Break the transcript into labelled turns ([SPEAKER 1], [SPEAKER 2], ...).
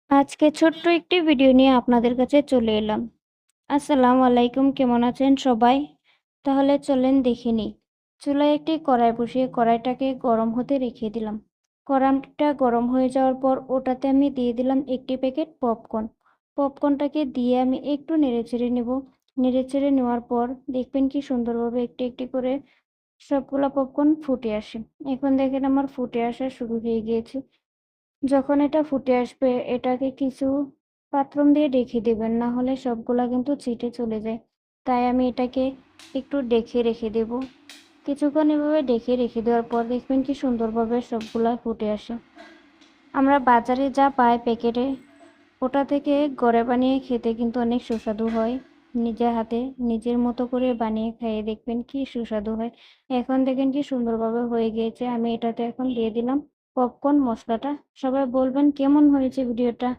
[SPEAKER 1] আজকে ছোট্ট একটি ভিডিও নিয়ে আপনাদের কাছে চলে এলাম। আসসালামু আলাইকুম, কেমন আছেন সবাই? তাহলে চলেন দেখে নিই। চুলায় একটি কড়াই বসিয়ে কড়াইটাকে গরম হতে রেখে দিলাম। কড়াইটা গরম হয়ে যাওয়ার পর ওটাতে আমি দিয়ে দিলাম একটি প্যাকেট পপকর্ন। পপকর্নটাকে দিয়ে আমি একটু নেড়েচেড়ে নেব। নেড়েচেড়ে নেওয়ার পর দেখবেন কি সুন্দরভাবে একটি একটি করে সবগুলা পপকর্ন ফুটে আসে। এখন দেখেন আমার ফুটে আসা শুরু হয়ে গিয়েছে। যখন এটা ফুটে আসবে এটাকে কিছু পাত্রম দিয়ে ঢেকে দেবেন, না হলে সবগুলা কিন্তু ছিটে চলে যায়। তাই আমি এটাকে একটু ঢেকে রেখে দেব। কিছুক্ষণ এভাবে ঢেকে রেখে দেওয়ার পর দেখবেন কি সুন্দরভাবে সবগুলা ফুটে আসে। আমরা বাজারে যা পাই প্যাকেটে, ওটা থেকে ঘরে বানিয়ে খেতে কিন্তু অনেক সুস্বাদু হয়। নিজের হাতে নিজের মতো করে বানিয়ে খাইয়ে দেখবেন কি সুস্বাদু হয়। এখন দেখেন কি সুন্দরভাবে হয়ে গিয়েছে। আমি এটাতে এখন দিয়ে দিলাম পপকর্ন মশলাটা। সবাই বলবেন কেমন হয়েছে ভিডিওটা।